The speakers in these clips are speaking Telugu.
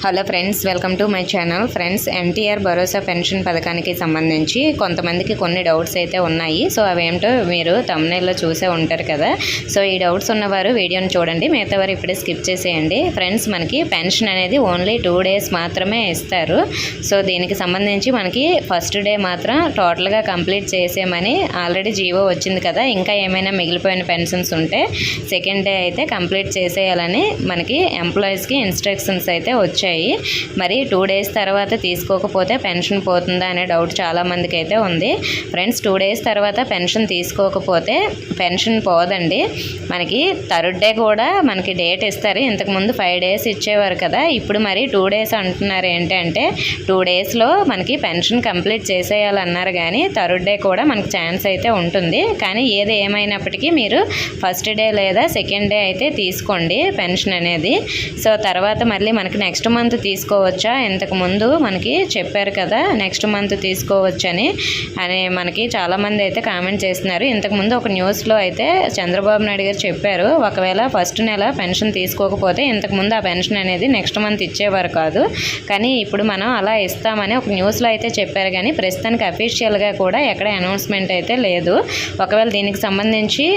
Hello friends, welcome to my channel. Friends, NTR Bharosa pension పథకానికి సంబంధించి కొంతమందికి కొన్ని డౌట్స్ అయితే ఉన్నాయి. సో అవేంటో మీరు థంబ్నెయిల్లో చూసే ఉంటారు కదా. సో ఈ డౌట్స్ ఉన్నవారు వీడియోని చూడండి, మిగతా వారు ఇప్పుడే స్కిప్ చేసేయండి. ఫ్రెండ్స్, మనకి పెన్షన్ అనేది ఓన్లీ 2 days మాత్రమే ఇస్తారు. సో దీనికి సంబంధించి మనకి ఫస్ట్ డే మాత్రం టోటల్గా కంప్లీట్ చేసేయమని ఆల్రెడీ జీవో వచ్చింది కదా. ఇంకా ఏమైనా మిగిలిపోయిన పెన్షన్స్ ఉంటే సెకండ్ డే అయితే కంప్లీట్ చేసేయాలని మనకి ఎంప్లాయీస్కి ఇన్స్ట్రక్షన్స్ అయితే వచ్చాయి. మరి 2 days తర్వాత తీసుకోకపోతే పెన్షన్ పోతుందా అనే డౌట్ చాలామందికి అయితే ఉంది. ఫ్రెండ్స్, 2 days తర్వాత పెన్షన్ తీసుకోకపోతే పెన్షన్ పోదండి. మనకి థర్డ్ డే కూడా మనకి డేట్ ఇస్తారు. ఇంతకుముందు 5 days ఇచ్చేవారు కదా, ఇప్పుడు మరి 2 days అంటున్నారు. ఏంటంటే 2 daysలో మనకి పెన్షన్ కంప్లీట్ చేసేయాలన్నారు. కానీ థర్డ్ డే కూడా మనకి ఛాన్స్ అయితే ఉంటుంది. కానీ ఏది ఏమైనప్పటికీ మీరు ఫస్ట్ డే లేదా సెకండ్ డే అయితే తీసుకోండి పెన్షన్ అనేది. సో తర్వాత మళ్ళీ మనకి నెక్స్ట్ మంత్ తీసుకోవచ్చా, ఇంతకుముందు మనకి చెప్పారు కదా నెక్స్ట్ మంత్ తీసుకోవచ్చని మనకి చాలామంది అయితే కామెంట్ చేస్తున్నారు. ఇంతకుముందు ఒక న్యూస్లో అయితే చంద్రబాబు నాయుడు గారు చెప్పారు, ఒకవేళ ఫస్ట్ నెల పెన్షన్ తీసుకోకపోతే ఇంతకుముందు ఆ పెన్షన్ అనేది నెక్స్ట్ మంత్ ఇచ్చేవారు కాదు, కానీ ఇప్పుడు మనం అలా ఇస్తామని ఒక న్యూస్లో అయితే చెప్పారు. కానీ ప్రస్తుతానికి అఫీషియల్గా కూడా ఎక్కడ అనౌన్స్మెంట్ అయితే లేదు. ఒకవేళ దీనికి సంబంధించి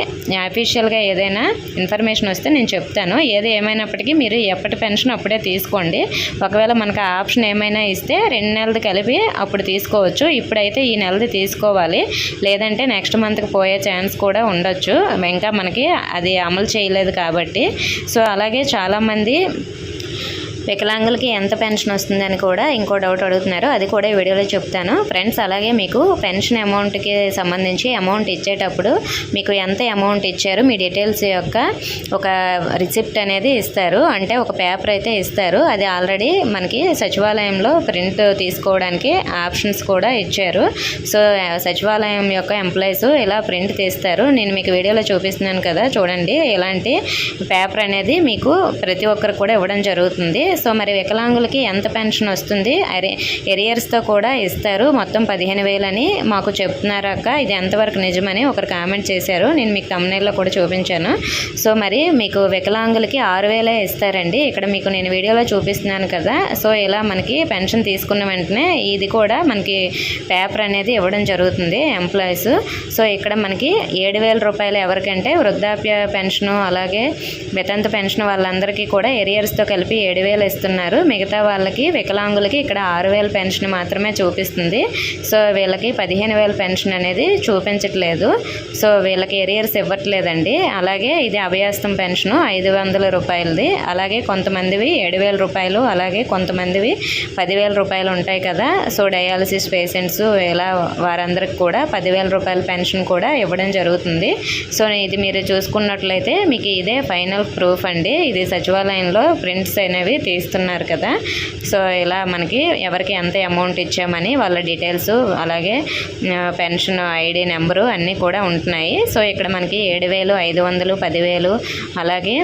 అఫీషియల్గా ఏదైనా ఇన్ఫర్మేషన్ వస్తే నేను చెప్తాను. ఏది ఏమైనప్పటికీ మీరు ఎప్పటి పెన్షన్ అప్పుడే తీసుకోండి. ఒకవేళ మనకు ఆ ఆప్షన్ ఏమైనా ఇస్తే 2 నెలలు కలిపి అప్పుడు తీసుకోవచ్చు. ఇప్పుడైతే ఈ నెలది తీసుకోవాలి, లేదంటే నెక్స్ట్ మంత్కి పోయే ఛాన్స్ కూడా ఉండొచ్చు. ఇంకా మనకి అది అమలు చేయలేదు కాబట్టి. సో అలాగే చాలామంది వికలాంగులకి ఎంత పెన్షన్ వస్తుందని కూడా ఇంకో డౌట్ అడుగుతున్నారు. అది కూడా ఈ వీడియోలో చెప్తాను. ఫ్రెండ్స్, అలాగే మీకు పెన్షన్ అమౌంట్కి సంబంధించి అమౌంట్ ఇచ్చేటప్పుడు మీకు ఎంత అమౌంట్ ఇచ్చారు మీ డీటెయిల్స్ యొక్క ఒక రిసిప్ట్ అనేది ఇస్తారు. అంటే ఒక పేపర్ అయితే ఇస్తారు. అది ఆల్రెడీ మనకి సచివాలయంలో ప్రింట్ తీసుకోవడానికి ఆప్షన్స్ కూడా ఇచ్చారు. సో సచివాలయం యొక్క ఎంప్లాయీస్ ఇలా ప్రింట్ తీస్తారు. నేను మీకు వీడియోలో చూపిస్తున్నాను కదా, చూడండి. ఇలాంటి పేపర్ అనేది మీకు ప్రతి ఒక్కరు కూడా ఇవ్వడం జరుగుతుంది. సో మరి వికలాంగులకి ఎంత పెన్షన్ వస్తుంది, ఎరియర్స్తో కూడా ఇస్తారు. మొత్తం 15,000 అని మాకు చెప్తున్నారు అక్క, ఇది ఎంతవరకు నిజమని ఒకరు కామెంట్ చేశారు. నేను మీకు థంబ్నెయిల్లో కూడా చూపించాను. సో మరి మీకు వికలాంగులకి 6,000 ఇస్తారండి. ఇక్కడ మీకు నేను వీడియోలో చూపిస్తున్నాను కదా. సో ఇలా మనకి పెన్షన్ తీసుకున్న వెంటనే ఇది కూడా మనకి పేపర్ అనేది ఇవ్వడం జరుగుతుంది ఎంప్లాయీస్. సో ఇక్కడ మనకి 7,000 రూపాయలు ఎవరికంటే వృద్ధాప్య పెన్షను అలాగే వితంతు పెన్షన్ వాళ్ళందరికీ కూడా ఎరియర్స్తో కలిపి 7,000 ఇస్తున్నారు. మిగతా వాళ్ళకి వికలాంగులకి ఇక్కడ 6,000 పెన్షన్ మాత్రమే చూపిస్తుంది. సో వీళ్ళకి 15,000 పెన్షన్ అనేది చూపించట్లేదు. సో వీళ్ళకి ఎరియర్స్ ఇవ్వట్లేదండి. అలాగే ఇది అభయాస్తం పెన్షను 500 రూపాయలది. అలాగే కొంతమందివి 7,000 రూపాయలు, అలాగే కొంతమందివి 10,000 రూపాయలు ఉంటాయి కదా. సో డయాలసిస్ పేషెంట్స్ ఇలా వారందరికి కూడా 10,000 రూపాయల పెన్షన్ కూడా ఇవ్వడం జరుగుతుంది. సో ఇది మీరు చూసుకున్నట్లయితే మీకు ఇదే ఫైనల్ ప్రూఫ్ అండి. ఇది సచివాలయంలో ప్రింట్స్ అనేవి తీస్తున్నారు కదా. సో ఇలా మనకి ఎవరికి ఎంత అమౌంట్ ఇచ్చామని వాళ్ళ డీటెయిల్స్ అలాగే పెన్షన్ ఐడి నెంబరు అన్నీ కూడా ఉంటున్నాయి. సో ఇక్కడ మనకి 7,500, 10,000 అలాగే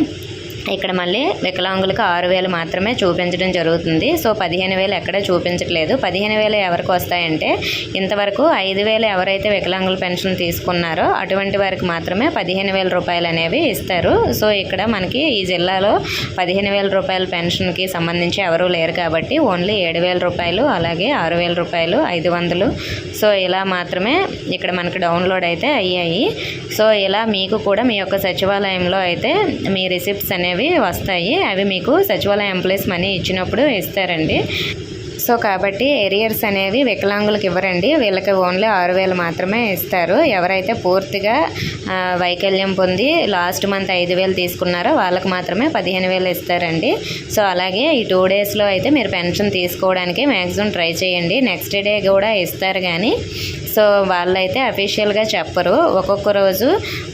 ఇక్కడ మళ్ళీ వికలాంగులకు 6,000 మాత్రమే చూపించడం జరుగుతుంది. సో 15,000 ఎక్కడ చూపించట్లేదు. 15,000 ఎవరికి వస్తాయంటే ఇంతవరకు 5,000 ఎవరైతే వికలాంగుల పెన్షన్ తీసుకున్నారో అటువంటి వారికి మాత్రమే 15,000 రూపాయలు అనేవి ఇస్తారు. సో ఇక్కడ మనకి ఈ జిల్లాలో 15,000 రూపాయల పెన్షన్కి సంబంధించి ఎవరూ లేరు కాబట్టి ఓన్లీ 7,000 రూపాయలు అలాగే 6,000 రూపాయలు 500. సో ఇలా మాత్రమే ఇక్కడ మనకు డౌన్లోడ్ అయితే అయ్యాయి. సో ఇలా మీకు కూడా మీ యొక్క సచివాలయంలో అయితే మీ రిసిప్ట్స్ అనేవి వస్తాయి. అవి మీకు సచివాలయ ఎంప్లాయీస్ మనీ ఇచ్చినప్పుడు ఇస్తారండి. సో కాబట్టి ఎరియర్స్ అనేవి వికలాంగులకు ఇవ్వరండి. వీళ్ళకి ఓన్లీ 6,000 మాత్రమే ఇస్తారు. ఎవరైతే పూర్తిగా వైకల్యం పొంది లాస్ట్ మంత్ 5,000 తీసుకున్నారో వాళ్ళకి మాత్రమే 15,000 ఇస్తారండి. సో అలాగే ఈ 2 daysలో అయితే మీరు పెన్షన్ తీసుకోవడానికి మ్యాక్సిమం ట్రై చేయండి. నెక్స్ట్ డే కూడా ఇస్తారు కానీ సో వాళ్ళైతే అఫీషియల్గా చెప్పరు. ఒక్కొక్క రోజు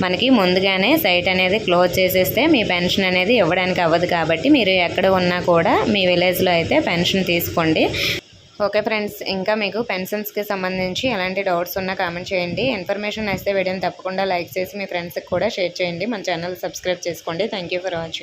మనకి ముందుగానే సైట్ అనేది క్లోజ్ చేసేస్తే మీ పెన్షన్ అనేది ఇవ్వడానికి అవ్వదు. కాబట్టి మీరు ఎక్కడ ఉన్నా కూడా మీ విలేజ్లో అయితే పెన్షన్ తీసుకోండి. ఓకే ఫ్రెండ్స్, ఇంకా మీకు పెన్షన్స్కి సంబంధించి ఎలాంటి డౌట్స్ ఉన్నా కామెంట్ చేయండి. ఇన్ఫర్మేషన్ అయితే వీడియోని తప్పకుండా లైక్ చేసి మీ ఫ్రెండ్స్కి కూడా షేర్ చేయండి. మన ఛానల్ సబ్స్క్రైబ్ చేసుకోండి. Thank you for watching.